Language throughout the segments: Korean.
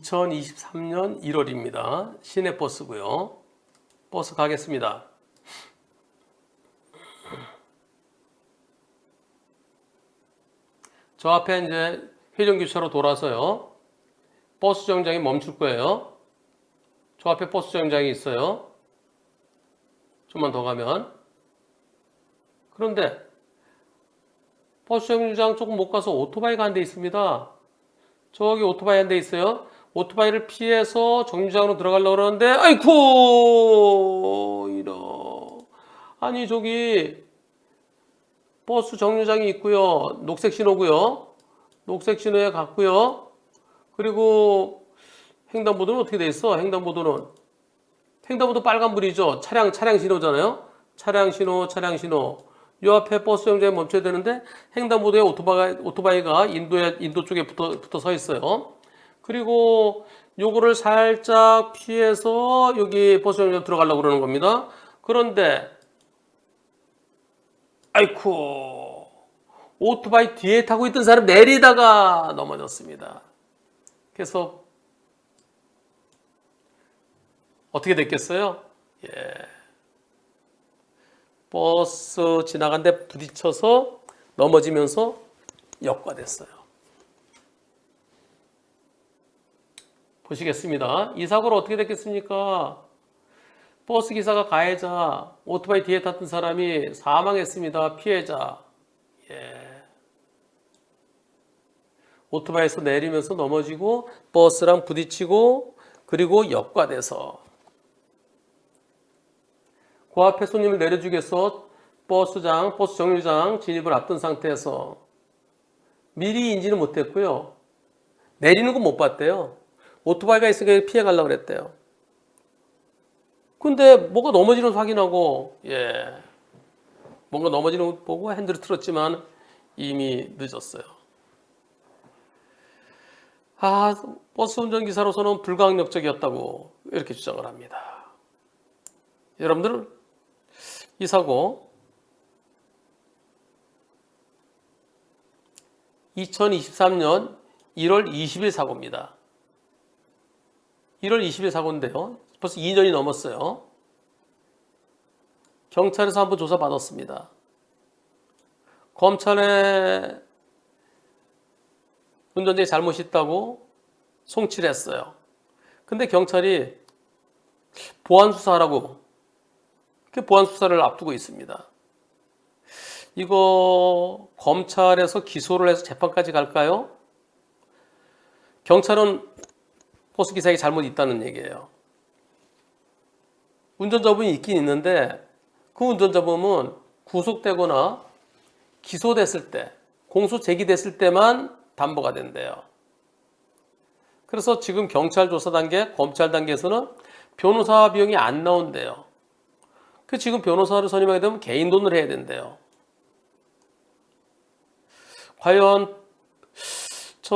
2023년 1월입니다. 시내버스고요. 버스 가겠습니다. 저 앞에 이제 회전교차로 돌아서요. 버스 정류장에 멈출 거예요. 저 앞에 버스 정류장이 있어요. 좀만 더 가면. 그런데 버스 정류장 조금 못 가서 오토바이가 한 대 있습니다. 저기 오토바이 한 대 있어요. 오토바이를 피해서 정류장으로 들어가려고 그러는데, 아이쿠! 아니, 저기, 버스 정류장이 있고요. 녹색 신호고요. 녹색 신호에 갔고요. 그리고 횡단보도는 어떻게 돼 있어? 횡단보도 빨간불이죠. 차량 신호잖아요. 차량 신호. 요 앞에 버스 정류장에 멈춰야 되는데 횡단보도에 오토바이가 인도 쪽에 붙어 서 있어요. 그리고 요거를 살짝 피해서 여기 버스 정류장 들어가려고 그러는 겁니다. 그런데 아이쿠, 오토바이 뒤에 타고 있던 사람 내리다가 넘어졌습니다. 그래서 어떻게 됐겠어요? 버스 지나간데 부딪혀서 넘어지면서 역과됐어요. 보시겠습니다. 이 사고로 어떻게 됐겠습니까? 버스 기사가 가해자, 오토바이 뒤에 탔던 사람이 사망했습니다. 피해자. 오토바이에서 내리면서 넘어지고 버스랑 부딪히고 그리고 역과돼서 그 앞에 손님을 내려주겠어 버스 정류장 진입을 앞둔 상태에서 미리 인지는 못했고요. 내리는 건 못 봤대요. 오토바이가 있으니까 피해 가려고 그랬대요. 근데 뭐가 넘어지는 거 확인하고, 뭔가 넘어지는 거 보고 핸들을 틀었지만 이미 늦었어요. 버스 운전기사로서는 불가항력적이었다고 이렇게 주장을 합니다. 여러분들, 이 사고 2023년 1월 20일 사고입니다. 1월 20일 사고인데요. 벌써 2년이 넘었어요. 경찰에서 한번 조사받았습니다. 검찰에 운전자의 잘못이 있다고 송치를 했어요. 근데 경찰이 보안수사하라고 보안수사를 앞두고 있습니다. 이거 검찰에서 기소를 해서 재판까지 갈까요? 경찰은 버스기사에게 잘못이 있다는 얘기예요. 운전자분이 있긴 있는데 그 운전자분은 구속되거나 기소됐을 때, 공소 제기됐을 때만 담보가 된대요. 그래서 지금 경찰 조사 단계, 검찰 단계에서는 변호사 비용이 안 나온대요. 그 지금 변호사를 선임하게 되면 개인 돈을 해야 된대요. 과연 저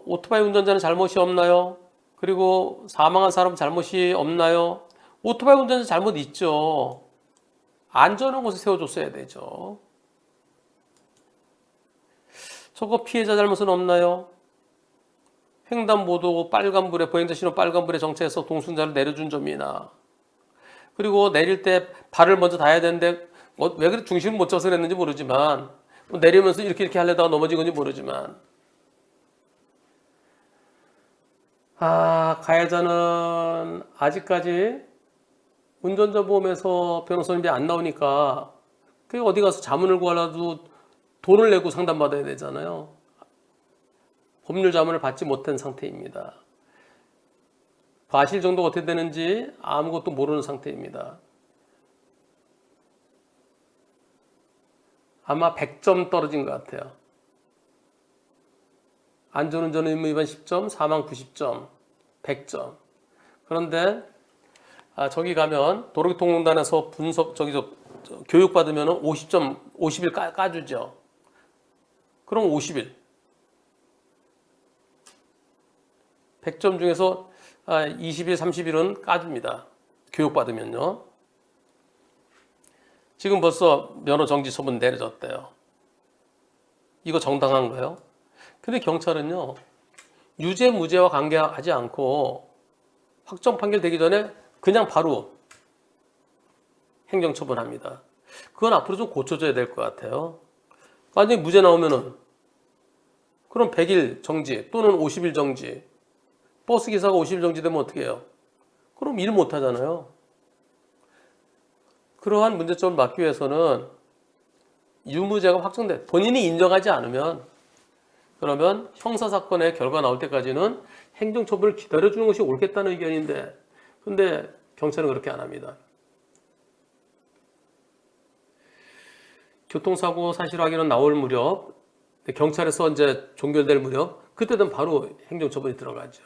오토바이 운전자는 잘못이 없나요? 그리고 사망한 사람 잘못이 없나요? 오토바이 운전자 잘못 있죠. 안전한 곳에 세워줬어야 되죠. 저거 피해자 잘못은 없나요? 횡단보도 빨간불에 보행자 신호 빨간불에 정차해서 동승자를 내려준 점이나 그리고 내릴 때 발을 먼저 닿아야 되는데 왜 그래 중심을 못 잡아서 그랬는지 모르지만 내리면서 이렇게 하려다가 넘어진 건지 모르지만 가해자는 아직까지 운전자 보험에서 변호사님이 안 나오니까 그게 어디 가서 자문을 구하려도 돈을 내고 상담받아야 되잖아요. 법률 자문을 받지 못한 상태입니다. 과실 정도가 어떻게 되는지 아무것도 모르는 상태입니다. 아마 100점 떨어진 것 같아요. 안전운전 의무 위반 10점, 사망 90점, 100점. 그런데 저기 가면 도로교통공단에서 교육 받으면 50점, 50일 까주죠. 그럼 50일. 100점 중에서 20일, 30일은 까줍니다. 교육 받으면요. 지금 벌써 면허 정지 처분 내려졌대요. 이거 정당한가요? 근데 경찰은요, 유죄 무죄와 관계하지 않고 확정 판결되기 전에 그냥 바로 행정처분합니다. 그건 앞으로 좀 고쳐져야 될 것 같아요. 만약에 무죄 나오면은 그럼 100일 정지 또는 50일 정지. 버스 기사가 50일 정지되면 어떻게 해요? 그럼 일 못 하잖아요. 그러한 문제점을 막기 위해서는 유무죄가 확정돼 본인이 인정하지 않으면 그러면 형사사건의 결과 나올 때까지는 행정처분을 기다려주는 것이 옳겠다는 의견인데 근데 경찰은 그렇게 안 합니다. 교통사고 사실 확인은 나올 무렵 경찰에서 이제 종결될 무렵 그때는 바로 행정처분이 들어가죠.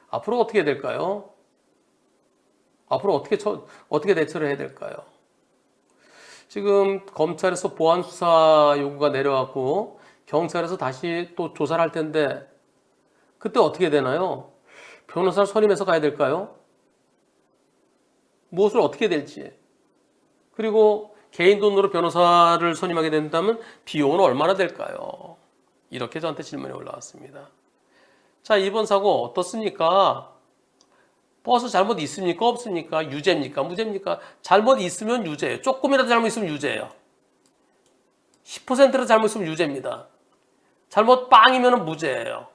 앞으로 어떻게 될까요? 앞으로 어떻게 대처를 해야 될까요? 지금 검찰에서 보안 수사 요구가 내려왔고 경찰에서 다시 또 조사를 할 텐데 그때 어떻게 되나요? 변호사를 선임해서 가야 될까요? 무엇을 어떻게 될지. 그리고 개인 돈으로 변호사를 선임하게 된다면 비용은 얼마나 될까요? 이렇게 저한테 질문이 올라왔습니다. 자, 이번 사고 어떻습니까? 버스 잘못 있습니까? 없습니까? 유죄입니까? 무죄입니까? 잘못 있으면 유죄예요. 조금이라도 잘못 있으면 유죄예요. 10%라도 잘못 있으면 유죄입니다. 잘못 빵이면 무죄예요.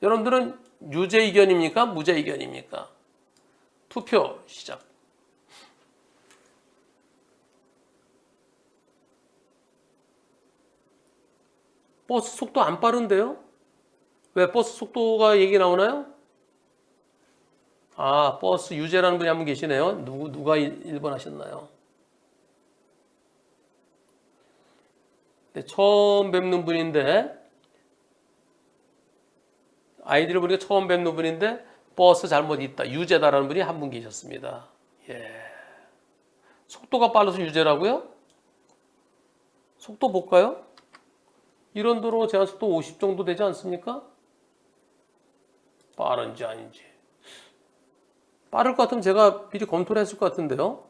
여러분들은 유죄 의견입니까? 무죄 의견입니까? 투표 시작. 버스 속도 안 빠른데요? 왜 버스 속도가 얘기 나오나요? 아, 버스 유죄라는 분이 한 분 계시네요. 누가 1번 하셨나요? 네, 처음 뵙는 분인데 아이디를 보니까 처음 뵙는 분인데 버스 잘못 있다. 유죄다라는 분이 한 분 계셨습니다. 예. 속도가 빨라서 유죄라고요? 속도 볼까요? 이런 도로 제한속도 50 정도 되지 않습니까? 빠른지 아닌지. 빠를 것 같으면 제가 미리 검토를 했을 것 같은데요.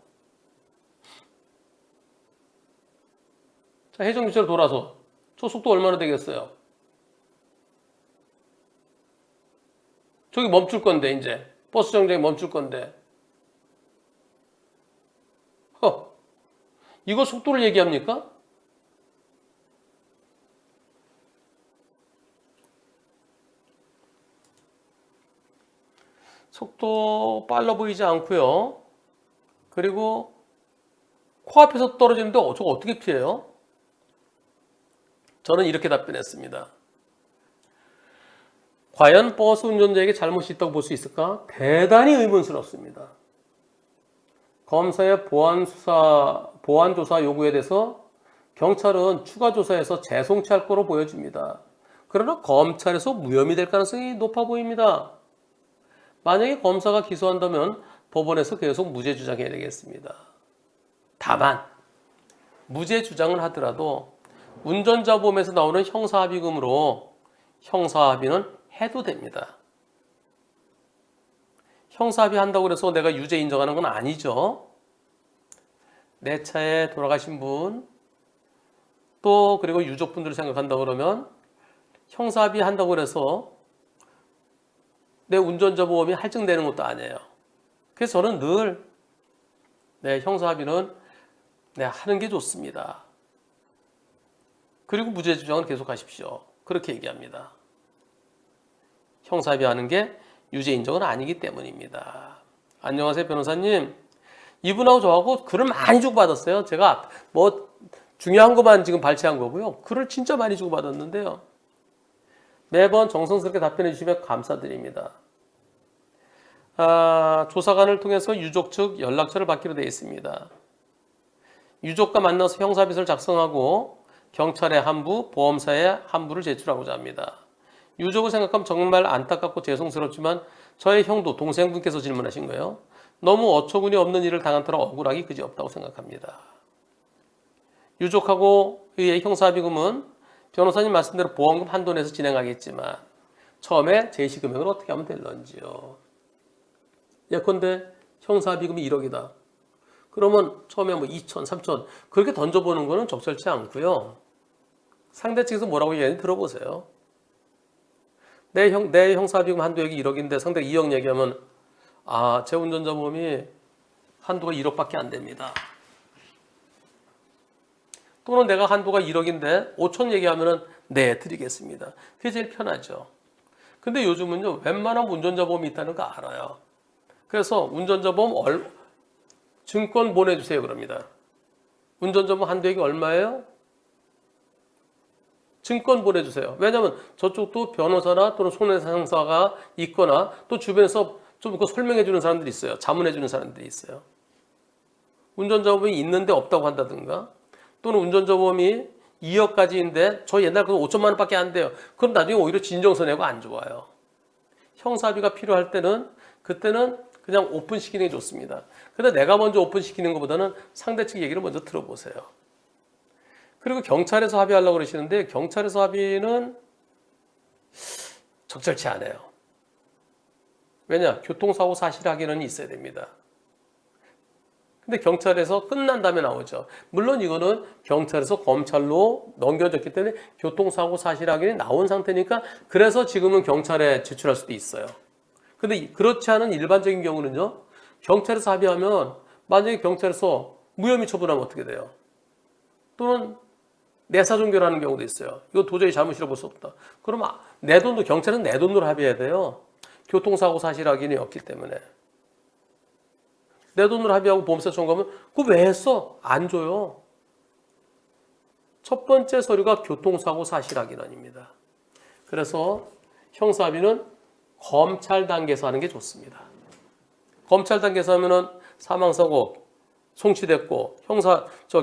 자, 해정교차로 돌아서 저 속도 얼마나 되겠어요? 저기 멈출 건데 이제 버스 정류장에 멈출 건데 이거 속도를 얘기합니까? 속도 빨라 보이지 않고요. 그리고 코앞에서 떨어지는데 저거 어떻게 피해요? 저는 이렇게 답변했습니다. 과연 버스 운전자에게 잘못이 있다고 볼 수 있을까? 대단히 의문스럽습니다. 검사의 보안조사 요구에 대해서 경찰은 추가 조사에서 재송치할 거로 보여집니다. 그러나 검찰에서 무혐의 될 가능성이 높아 보입니다. 만약에 검사가 기소한다면 법원에서 계속 무죄 주장해야 되겠습니다. 다만 무죄 주장을 하더라도 운전자 보험에서 나오는 형사합의금으로 형사합의는 해도 됩니다. 형사합의 한다고 해서 내가 유죄 인정하는 건 아니죠. 내 차에 돌아가신 분, 또 그리고 유족분들을 생각한다 그러면 형사합의 한다고 해서 내 운전자 보험이 할증되는 것도 아니에요. 그래서 저는 늘 형사합의는 하는 게 좋습니다. 그리고 무죄 주장은 계속 하십시오. 그렇게 얘기합니다. 형사합의 하는 게 유죄 인정은 아니기 때문입니다. 안녕하세요, 변호사님. 이분하고 저하고 글을 많이 주고받았어요. 제가 중요한 것만 지금 발췌한 거고요. 글을 진짜 많이 주고받았는데요. 매번 정성스럽게 답변해 주시면 감사드립니다. 조사관을 통해서 유족 측 연락처를 받기로 되어 있습니다. 유족과 만나서 형사비서를 작성하고 경찰에 한부, 보험사에 한부를 제출하고자 합니다. 유족을 생각하면 정말 안타깝고 죄송스럽지만 저의 형도 동생분께서 질문하신 거예요. 너무 어처구니 없는 일을 당한 터라 억울하기 그지없다고 생각합니다. 유족하고 의의 형사합의금은 변호사님 말씀대로 보험금 한도 내에서 진행하겠지만 처음에 제시 금액을 어떻게 하면 될런지요. 예컨대 형사합의금이 1억이다. 그러면 처음에 2천, 3천 그렇게 던져보는 거는 적절치 않고요. 상대 측에서 뭐라고 얘기하는지 들어보세요. 내 형사비금 한도액이 1억인데 상대가 2억 얘기하면 제 운전자 보험이 한도가 1억밖에 안 됩니다. 또는 내가 한도가 1억인데 5천 얘기하면은 네, 드리겠습니다. 그게 제일 편하죠. 근데 요즘은요, 웬만한 운전자 보험이 있다는 거 알아요. 그래서 운전자 보험 증권 보내주세요 그럽니다. 운전자 보험 한도액이 얼마예요? 증권 보내주세요. 왜냐하면 저쪽도 변호사나 또는 손해상사가 있거나 또 주변에서 좀 그 설명해 주는 사람들이 있어요. 자문해 주는 사람들이 있어요. 운전자 보험이 있는데 없다고 한다든가 또는 운전자 보험이 2억까지인데 저 옛날 그 5천만 원밖에 안 돼요. 그럼 나중에 오히려 진정서 내고 안 좋아요. 형사비가 필요할 때는 그때는 그냥 오픈시키는 게 좋습니다. 근데 내가 먼저 오픈시키는 것보다는 상대 측 얘기를 먼저 들어보세요. 그리고 경찰에서 합의하려고 그러시는데 경찰에서 합의는 적절치 않아요. 왜냐? 교통사고 사실 확인은 있어야 됩니다. 근데 경찰에서 끝난 다음에 나오죠. 물론 이거는 경찰에서 검찰로 넘겨졌기 때문에 교통사고 사실 확인이 나온 상태니까 그래서 지금은 경찰에 제출할 수도 있어요. 근데 그렇지 않은 일반적인 경우는요. 경찰에서 합의하면 만약에 경찰에서 무혐의 처분하면 어떻게 돼요? 또는 내사종결하는 경우도 있어요. 이거 도저히 잘못이라고 볼 수 없다. 그러면 내 돈도 경찰은 내 돈으로 합의해야 돼요. 교통사고 사실 확인이 없기 때문에. 내 돈으로 합의하고 보험사 청구하면 그거 왜 했어? 안 줘요. 첫 번째 서류가 교통사고 사실 확인안입니다. 그래서 형사합의는 검찰 단계에서 하는 게 좋습니다. 검찰 단계에서 하면은 사망사고 송치됐고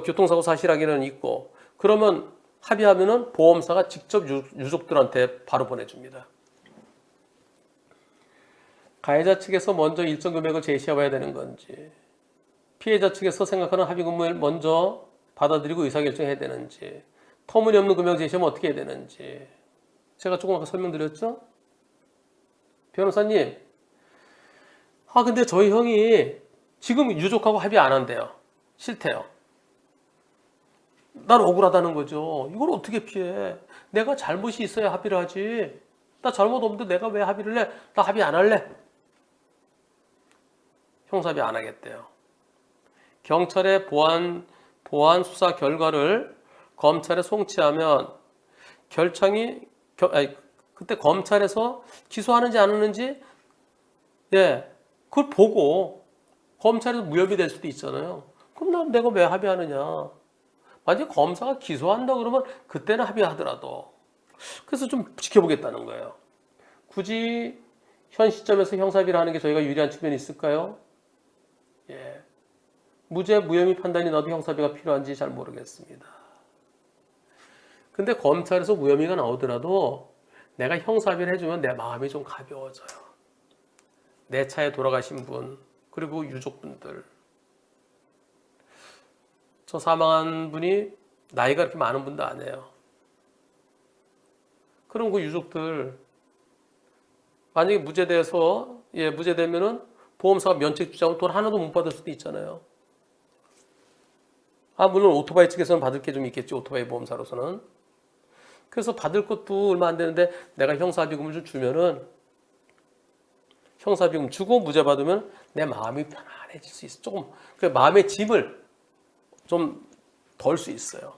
교통사고 사실 확인은 있고 그러면 합의하면은 보험사가 직접 유족들한테 바로 보내줍니다. 가해자 측에서 먼저 일정 금액을 제시해봐야 되는 건지 피해자 측에서 생각하는 합의금을 먼저 받아들이고 의사결정해야 되는지 터무니없는 금액을 제시하면 어떻게 해야 되는지 제가 조금 아까 설명드렸죠? 변호사님 근데 저희 형이 지금 유족하고 합의 안 한대요. 싫대요. 난 억울하다는 거죠. 이걸 어떻게 피해? 내가 잘못이 있어야 합의를 하지. 나 잘못 없는데 내가 왜 합의를 해? 나 합의 안 할래. 형사합의 안 하겠대요. 경찰의 보안 수사 결과를 검찰에 송치하면 그때 검찰에서 기소하는지 안 하는지 그걸 보고 검찰에서 무혐의 될 수도 있잖아요. 그럼 내가 왜 합의하느냐. 만약에 검사가 기소한다 그러면 그때는 합의하더라도 그래서 좀 지켜보겠다는 거예요. 굳이 현 시점에서 형사합의를 하는 게 저희가 유리한 측면이 있을까요? 무죄 무혐의 판단이 나도 형사합의가 필요한지 잘 모르겠습니다. 근데 검찰에서 무혐의가 나오더라도 내가 형사합의를 해주면 내 마음이 좀 가벼워져요. 내 차에 돌아가신 분 그리고 유족분들 저 사망한 분이 나이가 그렇게 많은 분도 아니에요. 그럼 그 유족들 만약에 무죄되면은 보험사가 면책 주장을 돈 하나도 못 받을 수도 있잖아요. 물론 오토바이 측에서는 받을 게 좀 있겠지. 오토바이 보험사로서는. 그래서 받을 것도 얼마 안 되는데 내가 형사합의금을 좀 주면은 형사합의금 주고 무죄 받으면 내 마음이 편안해질 수 있어. 조금 그 마음의 짐을 좀 덜 수 있어요.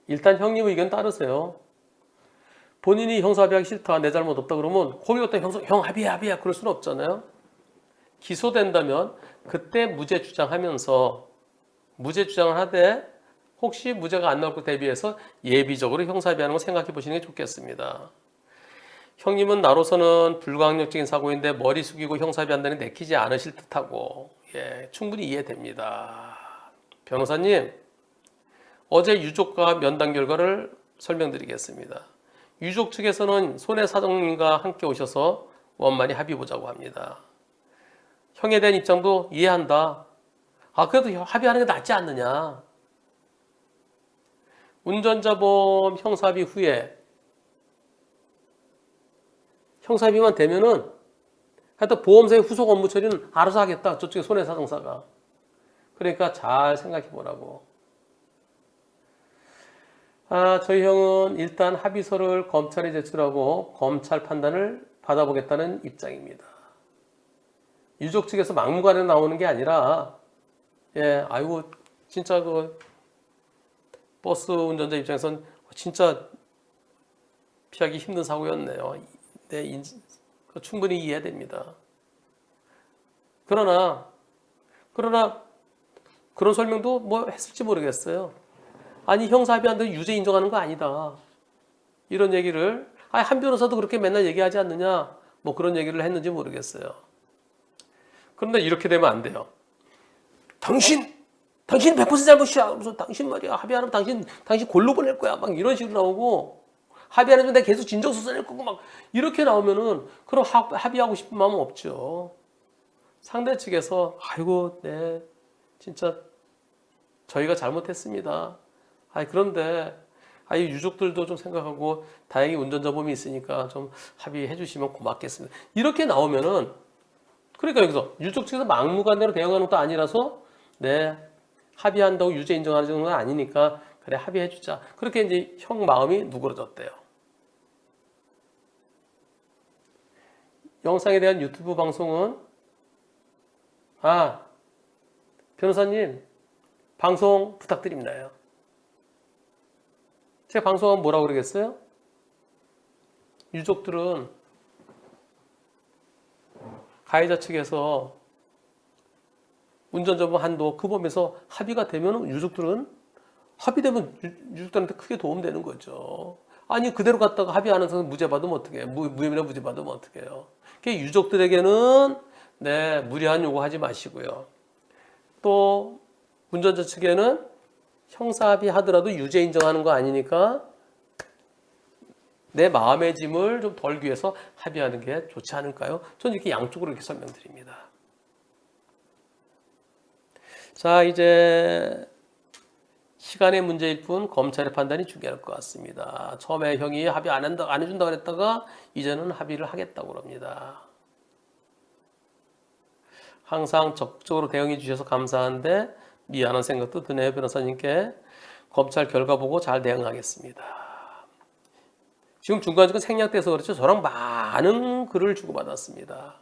일단 형님 의견 따르세요. 본인이 형사합의하기 싫다, 내 잘못 없다 그러면 거기 갖다 형 합의야 그럴 수는 없잖아요. 기소된다면 그때 무죄 주장하면서 무죄 주장을 하되 혹시 무죄가 안 나올 것 대비해서 예비적으로 형사합의하는 거 생각해 보시는 게 좋겠습니다. 형님은 나로서는 불가항력적인 사고인데 머리 숙이고 형사합의한다는 게 내키지 않으실 듯하고 충분히 이해됩니다. 변호사님, 어제 유족과 면담 결과를 설명드리겠습니다. 유족 측에서는 손해사정님과 함께 오셔서 원만히 합의 보자고 합니다. 형에 대한 입장도 이해한다. 그래도 합의하는 게 낫지 않느냐. 운전자 보험 형사합의 후에 형사합의만 되면은 하여튼 보험사의 후속 업무 처리는 알아서 하겠다. 저쪽에 손해사정사가. 그러니까 잘 생각해 보라고. 저희 형은 일단 합의서를 검찰에 제출하고 검찰 판단을 받아보겠다는 입장입니다. 유족 측에서 막무가내로 나오는 게 아니라, 아이고, 진짜 버스 운전자 입장에선 진짜 피하기 힘든 사고였네요. 충분히 이해됩니다. 그러나 그런 설명도 뭐 했을지 모르겠어요. 아니, 형사합의한다고 유죄 인정하는 거 아니다. 이런 얘기를, 한 변호사도 그렇게 맨날 얘기하지 않느냐, 뭐 그런 얘기를 했는지 모르겠어요. 그런데 이렇게 되면 안 돼요. 당신 100% 잘못이야. 그래서 당신 말이야. 합의하면 당신 골로 보낼 거야. 막 이런 식으로 나오고, 합의 안 해주면 내가 계속 진정수사 낼 거고, 막 이렇게 나오면은, 그럼 합의하고 싶은 마음은 없죠. 상대 측에서, 아이고, 네, 진짜 저희가 잘못했습니다. 그런데, 유족들도 좀 생각하고, 다행히 운전자 범이 있으니까 좀 합의해 주시면 고맙겠습니다. 이렇게 나오면은, 그러니까 여기서 유족 측에서 막무가내로 대응하는 것도 아니라서, 네, 합의한다고 유죄 인정하는 건 아니니까, 그래, 합의해 주자. 그렇게 이제 형 마음이 누그러졌대요. 영상에 대한 유튜브 방송은, 변호사님, 방송 부탁드립니다. 제가 방송하면 뭐라고 그러겠어요? 유족들은 가해자 측에서 운전자범 한도 그 범위에서 합의가 되면 합의되면 유족들한테 크게 도움되는 거죠. 아니, 그대로 갔다가 합의 안 해서 무죄 받으면 어떡해요? 무혐의나 무죄 받으면 어떡해요? 그러니까 유족들에게는, 네, 무리한 요구하지 마시고요. 또 운전자 측에는 형사합의 하더라도 유죄 인정하는 거 아니니까 내 마음의 짐을 좀 덜기 위해서 합의하는 게 좋지 않을까요? 저는 이렇게 양쪽으로 이렇게 설명드립니다. 자, 이제 시간의 문제일 뿐 검찰의 판단이 중요할 것 같습니다. 처음에 형이 합의 안 해준다 그랬다가 이제는 합의를 하겠다고 그럽니다. 항상 적극적으로 대응해 주셔서 감사한데 미안한 생각도 드네요. 변호사님께 검찰 결과 보고 잘 대응하겠습니다. 지금 중간중간 생략돼서 그렇죠. 저랑 많은 글을 주고받았습니다.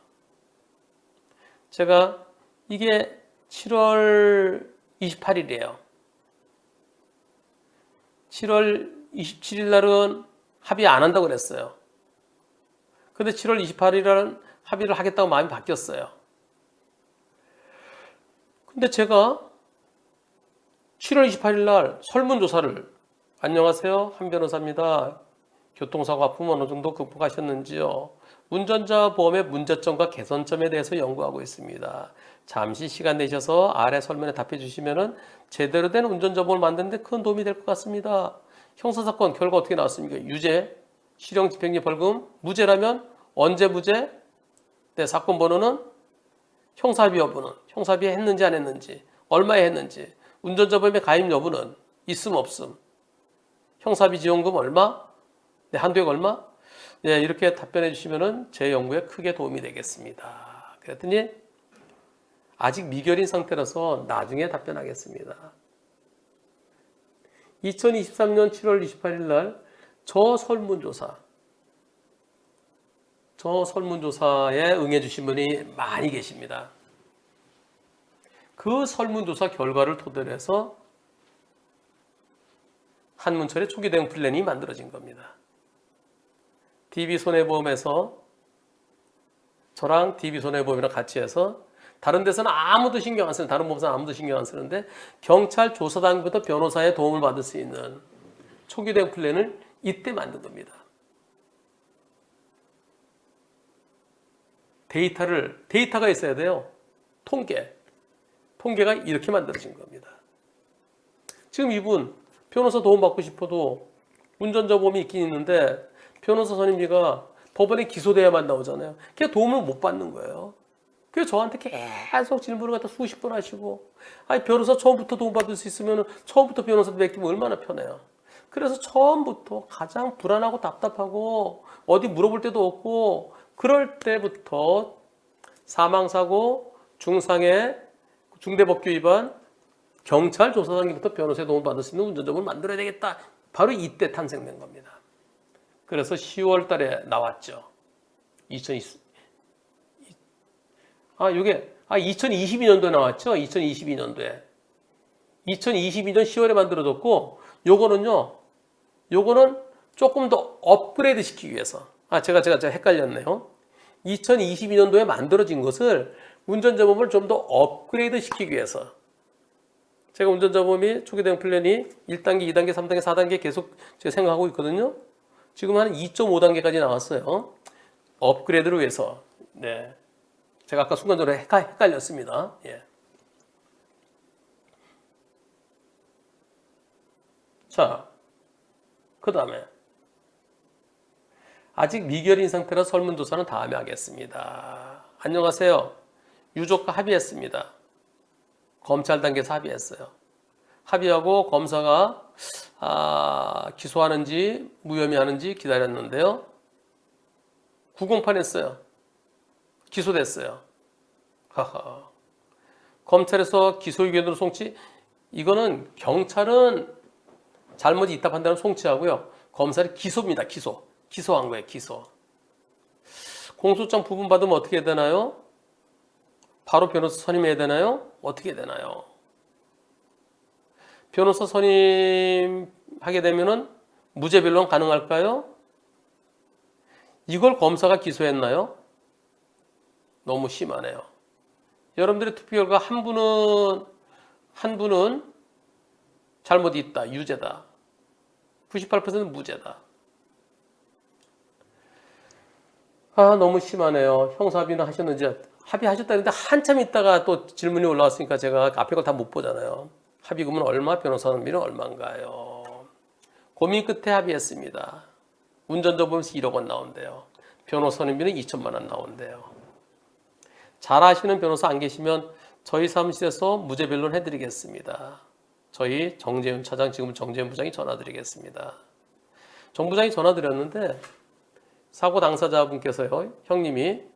제가 이게 7월 28일이에요. 7월 27일 날은 합의 안 한다고 그랬어요. 근데 7월 28일 날은 합의를 하겠다고 마음이 바뀌었어요. 근데 제가 7월 28일 날 설문조사를, 안녕하세요, 한 변호사입니다. 교통사고 아픔 어느 정도 극복하셨는지요? 운전자 보험의 문제점과 개선점에 대해서 연구하고 있습니다. 잠시 시간 내셔서 아래 설문에 답해 주시면 제대로 된 운전자 보험을 만드는 데 큰 도움이 될 것 같습니다. 형사사건 결과 어떻게 나왔습니까? 유죄, 실형, 집행유예, 벌금, 무죄라면 언제 무죄? 네, 사건 번호는, 형사합의 여부는, 형사합의 했는지 안 했는지, 얼마에 했는지, 운전자 보험의 가입 여부는 있음 없음, 형사합의 지원금 얼마, 네, 한도액 얼마? 네, 이렇게 답변해 주시면 제 연구에 크게 도움이 되겠습니다. 그랬더니 아직 미결인 상태라서 나중에 답변하겠습니다. 2023년 7월 28일 날 저 설문조사에 응해 주신 분이 많이 계십니다. 그 설문조사 결과를 토대로 해서 한문철의 초기 대응 플랜이 만들어진 겁니다. DB손해보험에서 저랑 DB손해보험이랑 같이 해서, 다른 데서는 아무도 신경 안 쓰는, 다른 보험사는 아무도 신경 안 쓰는데 경찰 조사단부터 변호사의 도움을 받을 수 있는 초기 대응 플랜을 이때 만든 겁니다. 데이터가 있어야 돼요. 통계가 이렇게 만들어진 겁니다. 지금 이분 변호사 도움 받고 싶어도 운전자 보험이 있긴 있는데 변호사 선임비가 법원에 기소돼야만 나오잖아요. 그게 도움을 못 받는 거예요. 그래서 저한테 계속 질문을 갖다 수십 번 하시고, 변호사 처음부터 도움 받을 수 있으면 처음부터 변호사도 맡기면 얼마나 편해요. 그래서 처음부터 가장 불안하고 답답하고 어디 물어볼 데도 없고 그럴 때부터 사망사고, 중상해, 중대법규 위반, 경찰 조사단계부터 변호사의 도움을 받을 수 있는 운전자범을 만들어야 되겠다. 바로 이때 탄생된 겁니다. 그래서 10월 달에 나왔죠. 2022년도에 나왔죠. 2022년도에. 2022년 10월에 만들어졌고, 요거는 조금 더 업그레이드 시키기 위해서. 제가 헷갈렸네요. 2022년도에 만들어진 것을 운전자범을 좀 더 업그레이드 시키기 위해서. 제가 운전자범이 초기 대응 플랜이 1단계, 2단계, 3단계, 4단계 계속 제가 생각하고 있거든요. 지금 한 2.5단계까지 나왔어요. 업그레이드를 위해서. 네. 제가 아까 순간적으로 헷갈렸습니다. 예. 자, 그 다음에 아직 미결인 상태라 설문조사는 다음에 하겠습니다. 안녕하세요. 유족과 합의했습니다. 검찰 단계에서 합의했어요. 합의하고 검사가 기소하는지 무혐의하는지 기다렸는데요. 구공판했어요. 기소됐어요. 하하. 검찰에서 기소 의견으로 송치. 이거는 경찰은 잘못이 있다 판단은 송치하고요. 검찰이 기소입니다. 기소한 거예요. 기소. 공소장 부분 받으면 어떻게 해야 되나요? 바로 변호사 선임해야 되나요? 어떻게 해야 되나요? 변호사 선임하게 되면은 무죄 변론 가능할까요? 이걸 검사가 기소했나요? 너무 심하네요. 여러분들의 투표 결과 한 분은 잘못이 있다, 유죄다. 98%는 무죄다. 너무 심하네요. 형사합의는 하셨는지. 합의하셨다는데 한참 있다가 또 질문이 올라왔으니까 제가 앞에 걸 다 못 보잖아요. 합의금은 얼마, 변호사비는 얼마인가요? 고민 끝에 합의했습니다. 운전자 보면서 1억 원 나온대요. 변호사비는 2천만 원 나온대요. 잘 아시는 변호사 안 계시면 저희 사무실에서 무죄 변론 해드리겠습니다. 저희 정재윤 차장, 지금 정재윤 부장이 전화드리겠습니다. 정 부장이 전화드렸는데 사고 당사자분께서요, 형님이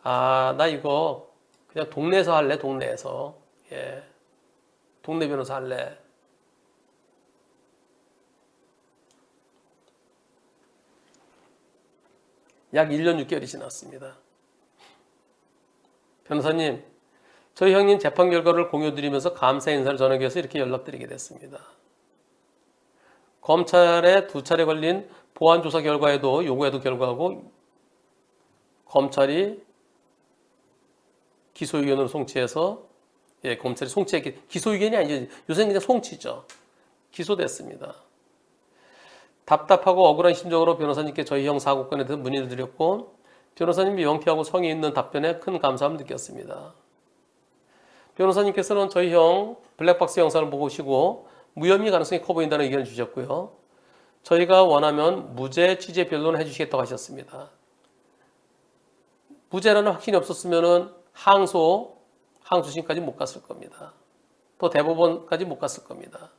나 이거 그냥 동네에서 할래, 동네에서. 예. 동네 변호사 할래. 약 1년 6개월이 지났습니다. 변호사님, 저희 형님 재판 결과를 공유드리면서 감사 인사를 전하기 위해서 이렇게 연락드리게 됐습니다. 검찰에 2차례 걸린 보완조사 결과에도 요구에도 결과하고 검찰이 기소 의견으로 송치해서 검찰이 송치했기 기소 의견이 아니죠. 요새는 그냥 송치죠. 기소됐습니다. 답답하고 억울한 심정으로 변호사님께 저희 형 사고건에 대해서 문의를 드렸고 변호사님이 명쾌하고 성의 있는 답변에 큰 감사함을 느꼈습니다. 변호사님께서는 저희 형 블랙박스 영상을 보시고 무혐의 가능성이 커 보인다는 의견을 주셨고요. 저희가 원하면 무죄 취재 변론을 해주시겠다고 하셨습니다. 무죄라는 확신이 없었으면 항소심까지 못 갔을 겁니다. 또 대법원까지 못 갔을 겁니다.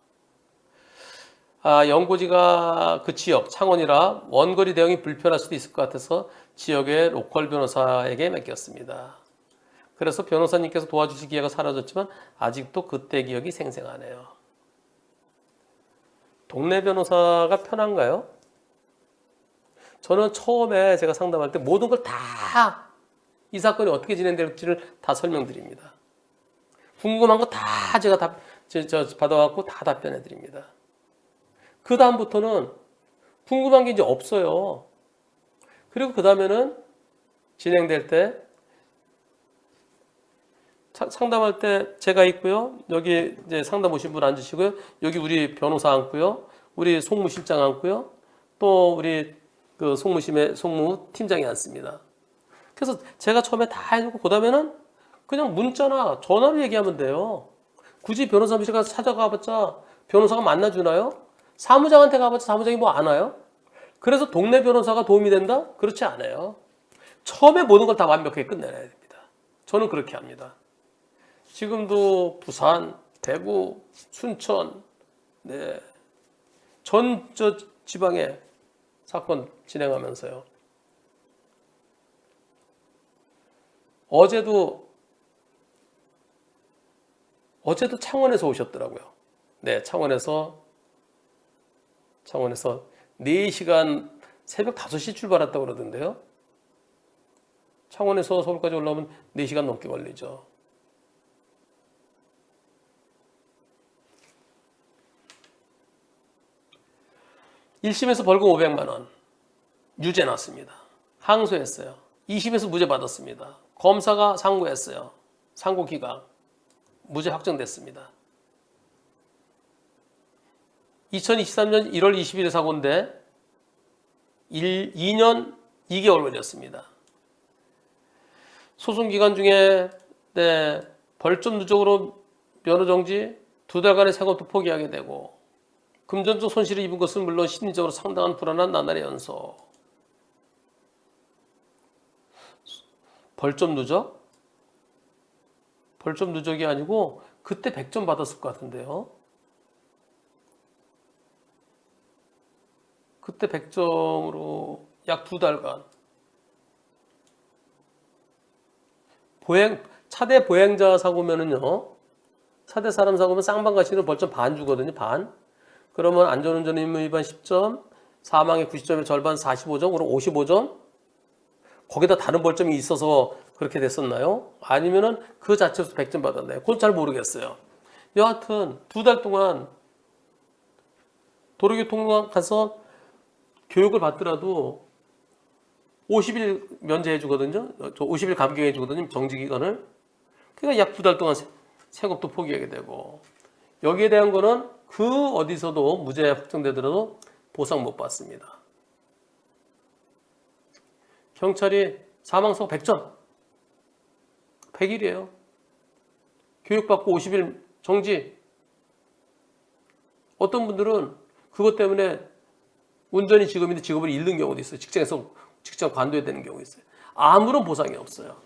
연고지가 그 지역 창원이라 원거리 대응이 불편할 수도 있을 것 같아서 지역의 로컬 변호사에게 맡겼습니다. 그래서 변호사님께서 도와주실 기회가 사라졌지만 아직도 그때 기억이 생생하네요. 동네 변호사가 편한가요? 저는 처음에 제가 상담할 때 모든 걸 다 이 사건이 어떻게 진행될지를 다 설명드립니다. 궁금한 거 다 제가 받아갖고 다 답변해 드립니다. 그 다음부터는 궁금한 게 이제 없어요. 그리고 그 다음에는 진행될 때 상담할 때 제가 있고요. 여기 이제 상담 오신 분 앉으시고요. 여기 우리 변호사 앉고요. 우리 송무실장 앉고요. 또 우리 그 송무팀장이 앉습니다. 그래서 제가 처음에 다 해주고 그 다음에는 그냥 문자나 전화로 얘기하면 돼요. 굳이 변호사무실 가서 찾아가봤자 변호사가 만나주나요? 사무장한테 가봤자 사무장이 뭐 아나요? 그래서 동네 변호사가 도움이 된다? 그렇지 않아요. 처음에 모든 걸 다 완벽하게 끝내야 됩니다. 저는 그렇게 합니다. 지금도 부산, 대구, 순천, 전 지방에 사건 진행하면서요. 어제도 창원에서 오셨더라고요. 네, 창원에서 창원에서 4시간 새벽 5시 출발했다고 그러던데요. 창원에서 서울까지 올라오면 4시간 넘게 걸리죠. (1심에서) 벌금 500만 원 유죄 났습니다. 항소했어요. 2심에서 무죄 받았습니다. 검사가 상고했어요. 상고 기각 무죄 확정됐습니다. 2023년 1월 20일 사고인데 2년 2개월 걸렸습니다. 소송 기간 중에 벌점 누적으로 면허 정지, 2달간의 생업도 포기하게 되고 금전적 손실을 입은 것은 물론 심리적으로 상당한 불안한 나날의 연속. 벌점 누적? 벌점 누적이 아니고 그때 100점 받았을 것 같은데요. 그때 100점으로 약 2달간. 차대 보행자 사고면은요, 차대 사람 사고면 쌍방가시는 벌점 반 주거든요, 반. 그러면 안전운전 의무 위반 10점, 사망의 90점의 절반 45점, 그럼 55점? 거기다 다른 벌점이 있어서 그렇게 됐었나요? 아니면은 그 자체로서 100점 받았나요? 그건 잘 모르겠어요. 여하튼 2달 동안 도로교통관 가서 교육을 받더라도 50일 면제해 주거든요. 50일 감경해 주거든요. 정지 기간을. 그러니까 약 2달 동안 생업도 포기하게 되고, 여기에 대한 거는 그 어디서도 무죄 확정되더라도 보상 못 받습니다. 경찰이 사망사고 100점, 100일이에요. 교육받고 50일 정지. 어떤 분들은 그것 때문에 운전이 직업인데 직업을 잃는 경우도 있어요. 직장에서 직장 관둬야 되는 경우가 있어요. 아무런 보상이 없어요.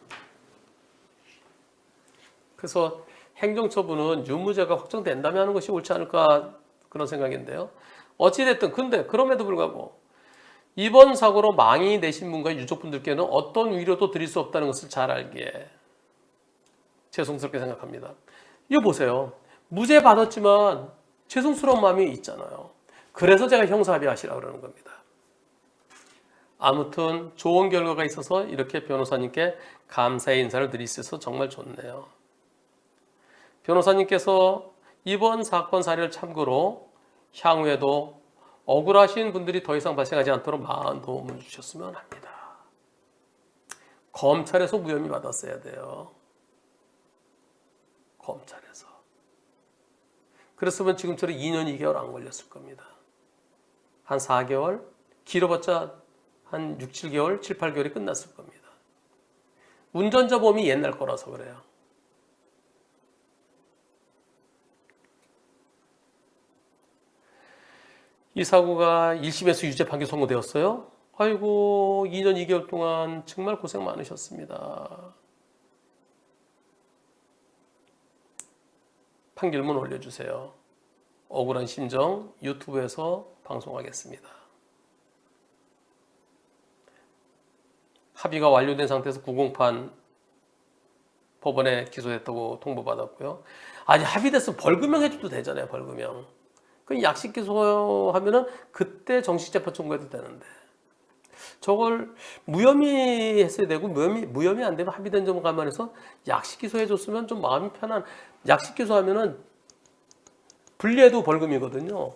그래서 행정처분은 유무죄가 확정된다면 하는 것이 옳지 않을까, 그런 생각인데요. 어찌됐든 근데 그럼에도 불구하고 이번 사고로 망이 내신 분과 유족분들께는 어떤 위로도 드릴 수 없다는 것을 잘 알기에 죄송스럽게 생각합니다. 이거 보세요. 무죄 받았지만 죄송스러운 마음이 있잖아요. 그래서 제가 형사합의하시라고 그러는 겁니다. 아무튼 좋은 결과가 있어서 이렇게 변호사님께 감사의 인사를 드릴 수 있어서 정말 좋네요. 변호사님께서 이번 사건 사례를 참고로 향후에도 억울하신 분들이 더 이상 발생하지 않도록 많은 도움을 주셨으면 합니다. 검찰에서 무혐의 받았어야 돼요. 검찰에서. 그랬으면 지금처럼 2년 2개월 안 걸렸을 겁니다. 한 4개월, 길어봤자 한 6, 7개월, 7, 8개월이 끝났을 겁니다. 운전자 범위 옛날 거라서 그래요. 이 사고가 1심에서 유죄 판결 선고되었어요. 아이고, 2년 2개월 동안 정말 고생 많으셨습니다. 판결문 올려주세요. 억울한 심정 유튜브에서 방송하겠습니다. 합의가 완료된 상태에서 구공판 법원에 기소됐다고 통보받았고요. 아니, 합의됐으면 벌금형 해줘도 되잖아요. 벌금형. 그 약식 기소하면은 그때 정식 재판 청구해도 되는데, 저걸 무혐의 했어야 되고, 무혐의 안 되면 합의된 점 감안해서 약식 기소해줬으면 좀 마음이 편한. 약식 기소하면은 불리해도 벌금이거든요.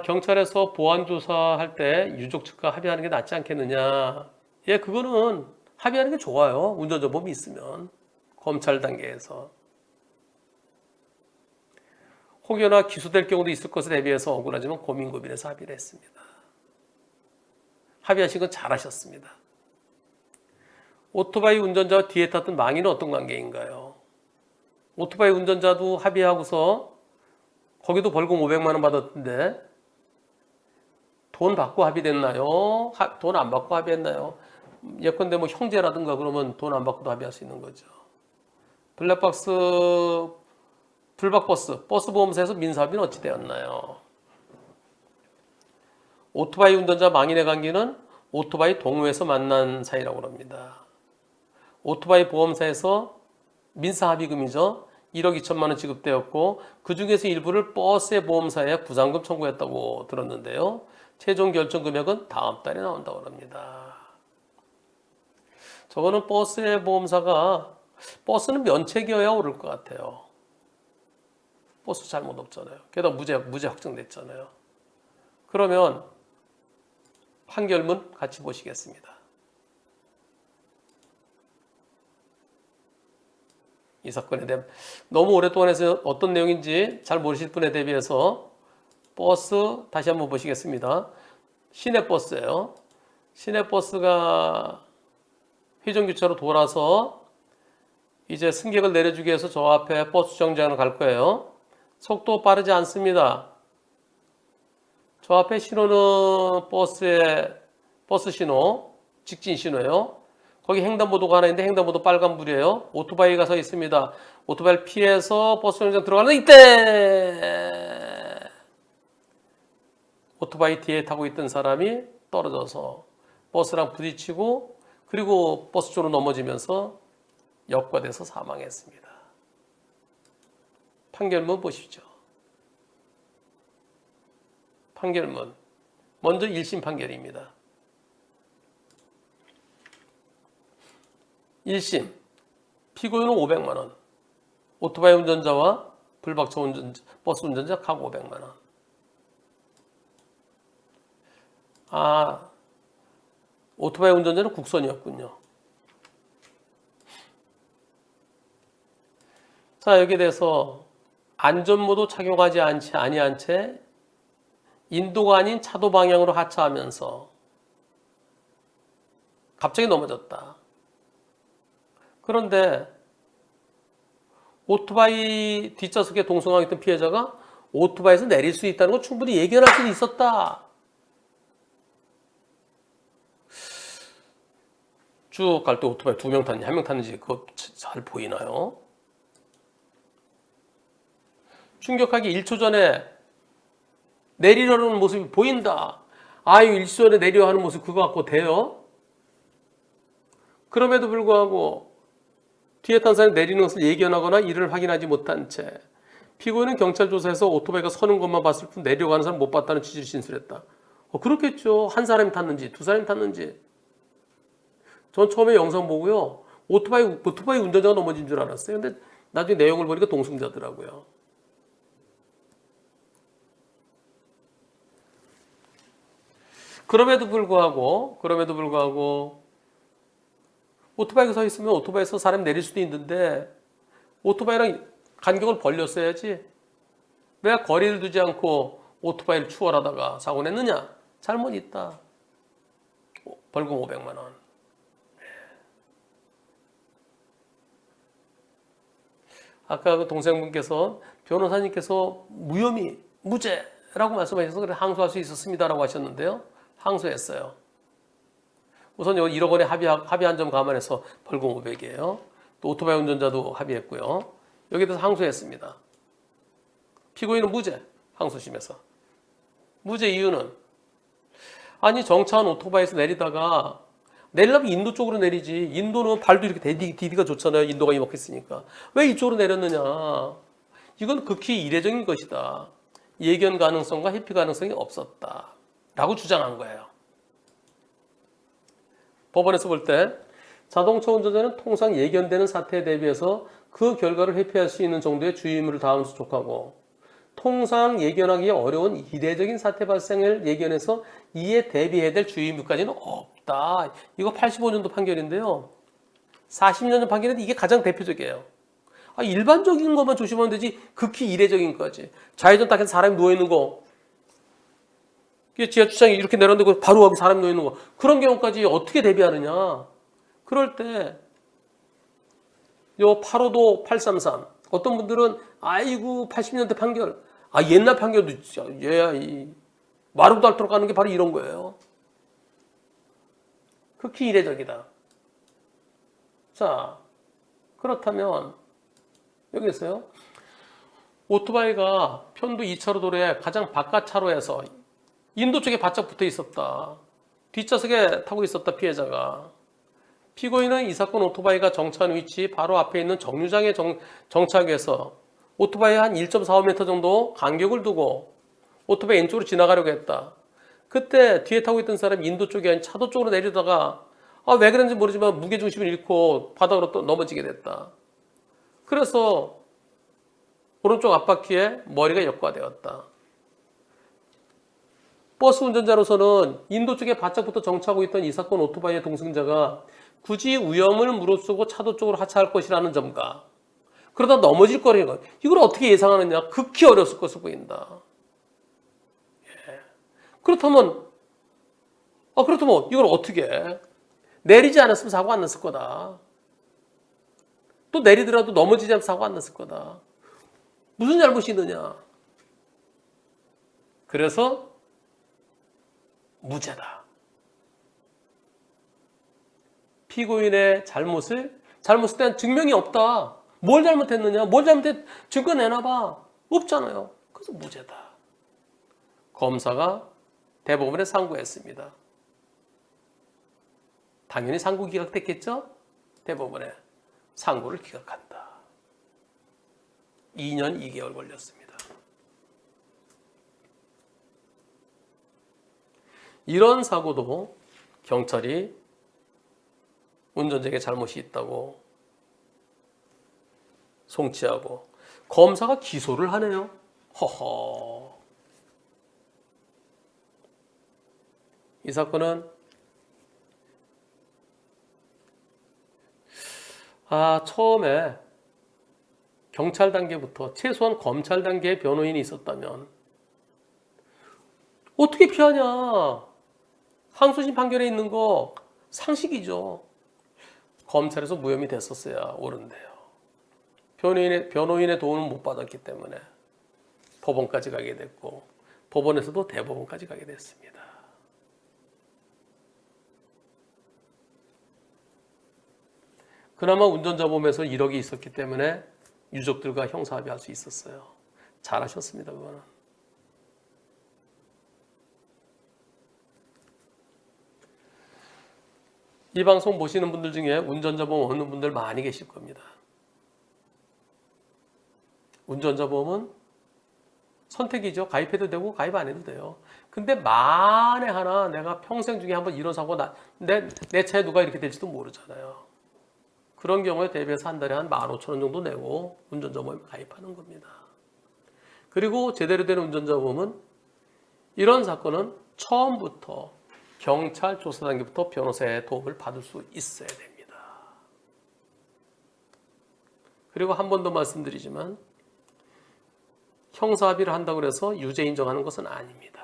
경찰에서 보완 조사할 때 유족 측과 합의하는 게 낫지 않겠느냐. 예, 그거는 합의하는 게 좋아요. 운전자 범위 있으면 검찰 단계에서. 혹여나 기소될 경우도 있을 것에 대비해서 억울하지만 고민고민해서 합의를 했습니다. 합의하신 건 잘하셨습니다. 오토바이 운전자와 뒤에 탔던 망인은 어떤 관계인가요? 오토바이 운전자도 합의하고서 거기도 벌금 500만 원 받았는데 돈 받고 합의됐나요? 돈 안 받고 합의했나요? 예컨대 뭐 형제라든가 그러면 돈 안 받고도 합의할 수 있는 거죠. 블랙박스 불박버스, 버스 보험사에서 민사합의는 어찌 되었나요? 오토바이 운전자 망인의 관계는 오토바이 동호회에서 만난 사이라고 합니다. 오토바이 보험사에서 민사합의금이죠. 1억 2천만 원 지급되었고 그 중에서 일부를 버스의 보험사에 부담금 청구했다고 들었는데요. 최종 결정 금액은 다음 달에 나온다고 합니다. 저거는 버스의 보험사가 버스는 면책이어야 오를 것 같아요. 버스 잘못 없잖아요. 게다가 무죄 확정됐잖아요. 그러면 판결문 같이 보시겠습니다. 이 사건에 대한 너무 오랫동안 해서 어떤 내용인지 잘 모르실 분에 대비해서 버스 다시 한번 보시겠습니다. 시내버스예요. 시내버스가 회전교차로 돌아서 이제 승객을 내려주기 위해서 저 앞에 버스 정류장으로 갈 거예요. 속도 빠르지 않습니다. 저 앞에 신호는 버스 신호, 직진 신호예요. 거기 횡단보도가 하나 있는데 횡단보도 빨간불이에요. 오토바이가 서 있습니다. 오토바이를 피해서 버스 정류장 들어가는 이때 오토바이 뒤에 타고 있던 사람이 떨어져서 버스랑 부딪히고 그리고 버스 쪽으로 넘어지면서 역과돼서 사망했습니다. 판결문 보십시오. 판결문. 먼저 1심 판결입니다. 1심. 피고인은 500만 원. 오토바이 운전자와 불박차 버스 운전자 각 500만 원. 오토바이 운전자는 국선이었군요. 자, 여기에 대해서 안전모도 착용하지 아니한 채 인도가 아닌 차도 방향으로 하차하면서 갑자기 넘어졌다. 그런데 오토바이 뒷좌석에 동승하고 있던 피해자가 오토바이에서 내릴 수 있다는 걸 충분히 예견할 수 있었다. 쭉 갈 때 오토바이 2명 탔는지 1명 탔는지 그거 잘 보이나요? 충격하기 1초 전에 내리려는 모습이 보인다. 아유, 1초 전에 내려 하는 모습 그거 갖고 돼요? 그럼에도 불구하고 뒤에 탄 사람이 내리는 것을 예견하거나 이를 확인하지 못한 채 피고인은 경찰 조사에서 오토바이가 서는 것만 봤을 뿐 내려가는 사람 못 봤다는 취지로 진술했다. 그렇겠죠. 한 사람이 탔는지 두 사람이 탔는지. 전 처음에 영상 보고요. 오토바이 운전자가 넘어진 줄 알았어요. 근데 나중에 내용을 보니까 동승자더라고요. 그럼에도 불구하고 오토바이가 서 있으면 오토바이에서 사람 내릴 수도 있는데 오토바이랑 간격을 벌렸어야지. 왜 거리를 두지 않고 오토바이를 추월하다가 사고 냈느냐? 잘못 있다. 벌금 500만 원. 아까 그 동생분께서 변호사님께서 무죄라고 말씀하셔서 그래 항소할 수 있었습니다라고 하셨는데요. 항소했어요. 우선 1억 원에 합의한 점 감안해서 벌금 500이에요. 또 오토바이 운전자도 합의했고요. 여기에 대해서 항소했습니다. 피고인은 무죄, 항소심에서. 무죄 이유는 아니 정차한 오토바이에서 내리다가 내리려면 인도 쪽으로 내리지. 인도는 발도 이렇게 디디가 좋잖아요. 인도가 이만큼 있으니까. 왜 이쪽으로 내렸느냐. 이건 극히 이례적인 것이다. 예견 가능성과 회피 가능성이 없었다. 라고 주장한 거예요. 법원에서 볼 때 자동차 운전자는 통상 예견되는 사태에 대비해서 그 결과를 회피할 수 있는 정도의 주의 의무를 다하면서 족하고 통상 예견하기 어려운 이례적인 사태 발생을 예견해서 이에 대비해야 될 주의 의무까지는 없다. 이거 85년도 판결인데요. 40년 전 판결인데 이게 가장 대표적이에요. 일반적인 것만 조심하면 되지 극히 이례적인 거지. 좌회전 딱 해서 사람이 누워있는 거. 지하 주차장에 이렇게 내렸는데 바로 여기 사람이 누워있는 거. 그런 경우까지 어떻게 대비하느냐. 그럴 때 요 855, 833 어떤 분들은 아이고 80년대 판결 옛날 판결도 진짜 얘야 마루도 닳도록 가는 게 바로 이런 거예요. 극히 이례적이다. 자 그렇다면 여기 있어요. 오토바이가 편도 2차로 도로에 가장 바깥 차로에서 인도 쪽에 바짝 붙어 있었다. 뒷좌석에 타고 있었다 피해자가. 피고인은 이 사건 오토바이가 정차한 위치 바로 앞에 있는 정류장에 정차하기 위해서 오토바이 한 1.45m 정도 간격을 두고 오토바이 왼쪽으로 지나가려고 했다. 그때 뒤에 타고 있던 사람이 인도 쪽이 아닌 차도 쪽으로 내리다가 왜 그런지 모르지만 무게중심을 잃고 바닥으로 또 넘어지게 됐다. 그래서 오른쪽 앞바퀴에 머리가 역과되었다. 버스 운전자로서는 인도 쪽에 바짝부터 정차하고 있던 이 사건 오토바이의 동승자가 굳이 위험을 무릅쓰고 차도 쪽으로 하차할 것이라는 점과 그러다 넘어질 거라는 것, 이걸 어떻게 예상하느냐? 극히 어려웠을 것으로 보인다. 예. 그렇다면 이걸 어떻게 해? 내리지 않았으면 사고 안 났을 거다. 또 내리더라도 넘어지지 않으면 사고 안 났을 거다. 무슨 잘못이 있느냐? 그래서 무죄다. 피고인의 잘못에 대한 증명이 없다. 뭘 잘못했느냐? 뭘 잘못했 증거 내놔봐. 없잖아요. 그래서 무죄다. 검사가 대법원에 상고했습니다. 당연히 상고 기각됐겠죠? 대법원에 상고를 기각한다. 2년 2개월 걸렸습니다. 이런 사고도 경찰이 운전자에게 잘못이 있다고 송치하고 검사가 기소를 하네요. 허허. 이 사건은 처음에 경찰 단계부터 최소한 검찰 단계의 변호인이 있었다면 어떻게 피하냐? 항소심 판결에 있는 거 상식이죠. 검찰에서 무혐의 됐었어야 옳은데요. 변호인의 도움을 못 받았기 때문에 법원까지 가게 됐고 법원에서도 대법원까지 가게 됐습니다. 그나마 운전자 보험에서 1억이 있었기 때문에 유족들과 형사합의할 수 있었어요. 잘하셨습니다. 그거는. 이 방송 보시는 분들 중에 운전자 보험 얻는 분들 많이 계실 겁니다. 운전자 보험은 선택이죠. 가입해도 되고 가입 안 해도 돼요. 근데 만에 하나 내가 평생 중에 한번 이런 사고 내 차에 누가 이렇게 될지도 모르잖아요. 그런 경우에 대비해서 한 달에 한 15,000원 정도 내고 운전자 보험에 가입하는 겁니다. 그리고 제대로 된 운전자 보험은 이런 사건은 처음부터 경찰 조사 단계부터 변호사의 도움을 받을 수 있어야 됩니다. 그리고 한 번 더 말씀드리지만 형사합의를 한다고 해서 유죄 인정하는 것은 아닙니다.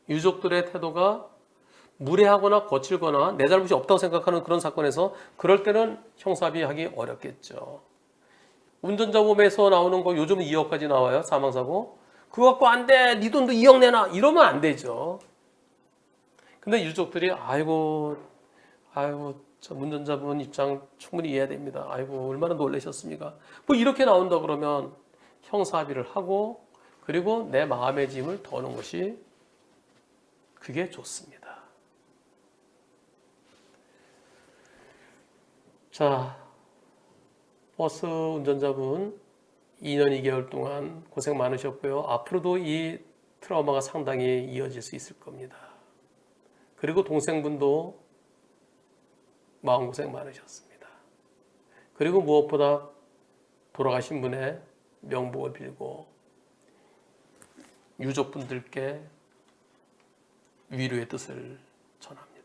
유족들의 태도가 무례하거나 거칠거나 내 잘못이 없다고 생각하는 그런 사건에서 그럴 때는 형사합의하기 어렵겠죠. 운전자 보험에서 나오는 거 요즘은 2억까지 나와요. 사망사고. 그거 갖고 안 돼. 네 돈도 2억 내놔. 이러면 안 되죠. 근데 유족들이 아이고 저 운전자분 입장 충분히 이해됩니다. 아이고 얼마나 놀라셨습니까? 뭐 이렇게 나온다 그러면 형사합의를 하고 그리고 내 마음의 짐을 더는 것이 그게 좋습니다. 자, 버스 운전자분 2년 2개월 동안 고생 많으셨고요. 앞으로도 이 트라우마가 상당히 이어질 수 있을 겁니다. 그리고 동생분도 마음고생 많으셨습니다. 그리고 무엇보다 돌아가신 분의 명복을 빌고 유족분들께 위로의 뜻을 전합니다.